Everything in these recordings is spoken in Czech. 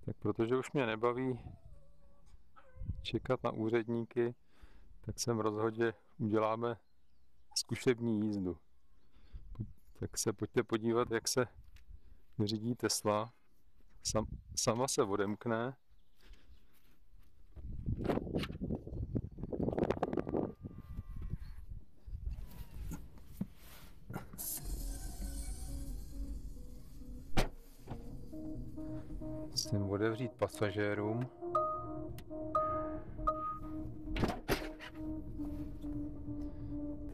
Tak protože už mě nebaví čekat na úředníky, tak jsem rozhodl, že uděláme zkušební jízdu. Tak se pojďte podívat, jak se řídí Tesla. Sama se odemkne. Musím otevřít pasažérům.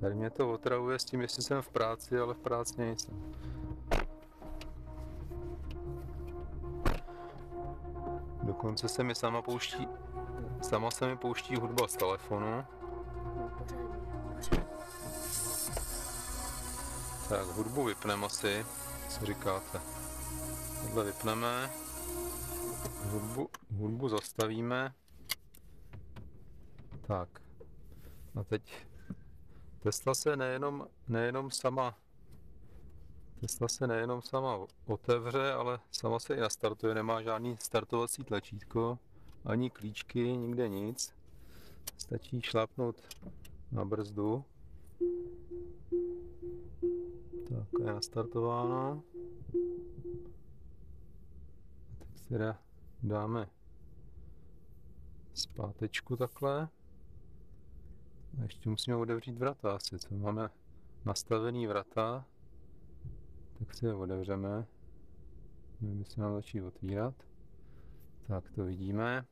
Tady mě to otravuje s tím, jestli jsem v práci, ale v práci nejsem. Dokonce se mi sama se mi pouští hudba z telefonu. Tak hudbu vypneme asi, co říkáte. Tohle vypneme, hudbu zastavíme. Tak a teď Tesla se nejenom sama otevře, ale sama se i nastartuje, nemá žádný startovací tlačítko, ani klíčky, nikde nic. Stačí šlápnout na brzdu. Tak je nastartováno. Tak si dáme zpátečku takhle. A ještě musíme otevřít vrata asi, co máme nastavený vrata. Tak si je otevřeme. Nevím, jestli nám začít otvírat. Tak to vidíme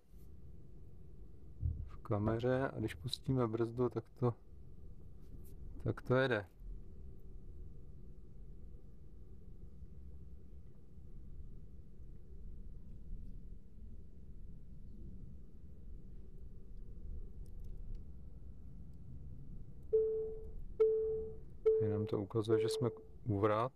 v kameře a když pustíme brzdu, tak to jede. Jenom to ukazuje, že jsme u vrat.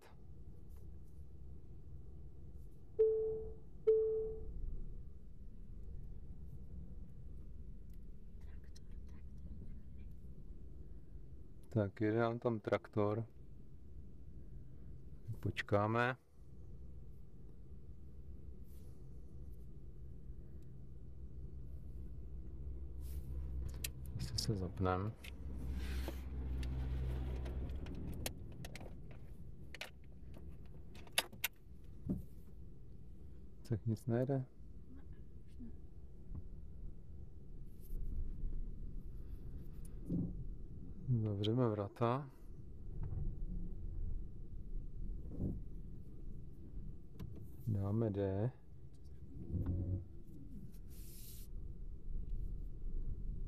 Tak jede nám tam traktor. Počkáme. Jestli se zapneme. Tak nic nejde. Zavřeme vrata. Dáme D.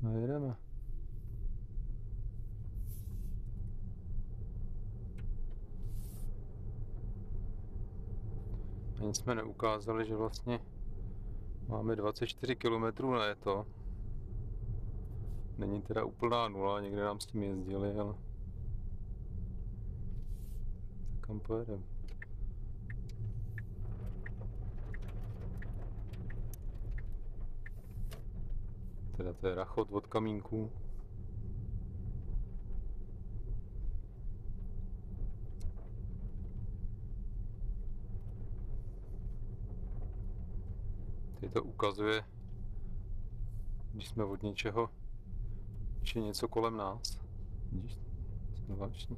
A jedeme. Ani jsme neukázali, že vlastně máme 24 km na to. Není teda úplná nula, někde nám s tím jezdili, ale tak kam pojedeme? Teda to je rachot od kamínků. Teď to ukazuje, když jsme od něčeho, či něco kolem nás. Vidíš? Zvláštní.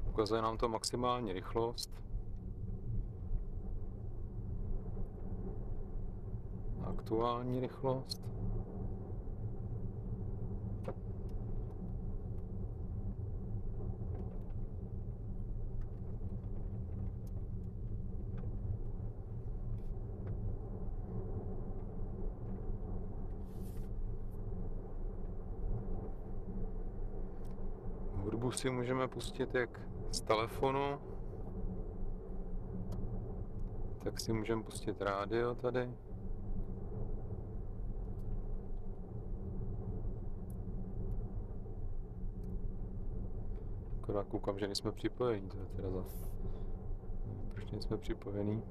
Ukazuje nám to maximální rychlost. Aktuální rychlost. Hudbu si můžeme pustit jak z telefonu, tak si můžeme pustit rádio tady. Akorát koukám, že nejsme připojení, to je teda proč nejsme připojení?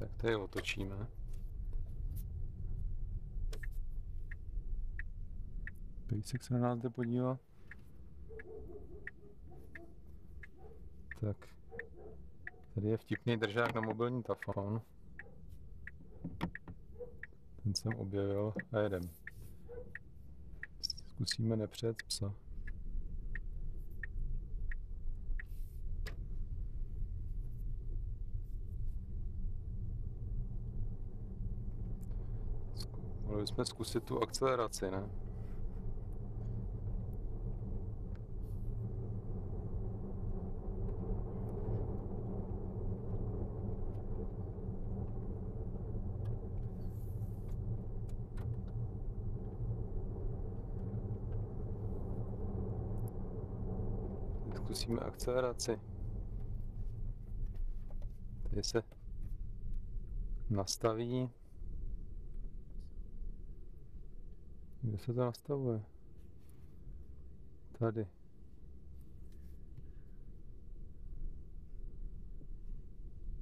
Tak tady otočíme. Pejsek se na nás jde podívat. Tak. Tady je vtipný držák na mobilní telefon. Ten jsem objevil a jedem. Zkusíme nepřijet psa. Mohli bychom zkusit tu akceleraci, ne? Zkusíme akceleraci. Tady se nastaví. Kde se to nastavuje? Tady.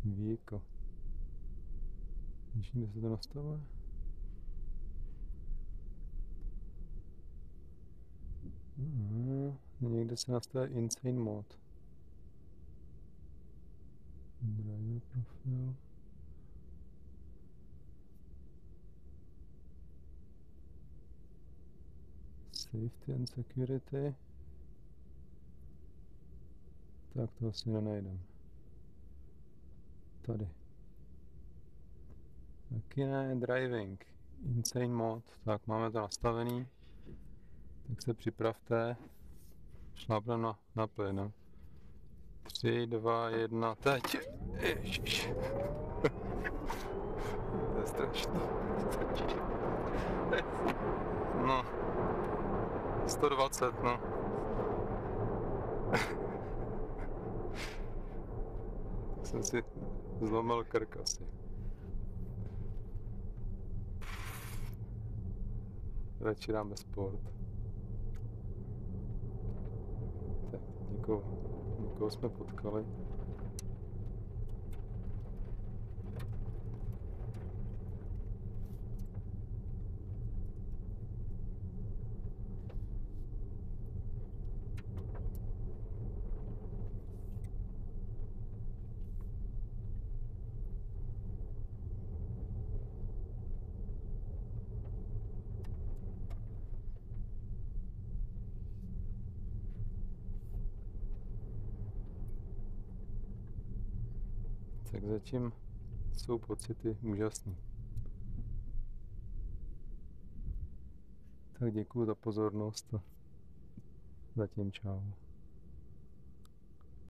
Vehicle. Víš, kde se to nastavuje? Někde se nastavuje Insane Mode. Driver profil. Safety and security. Tak to asi nenajdem. Tady. Taky ne, driving. Insane mode. Tak máme to nastavený. Tak se připravte. Šlápneme na plyn. 3, 2, 1, teď. Ježiš. To je strašný. No. 120, no. Tak jsem si zlomil krk asi. Radši dáme sport. Tak, někoho jsme potkali. Tak zatím jsou pocity úžasný. Tak děkuju za pozornost a zatím čau.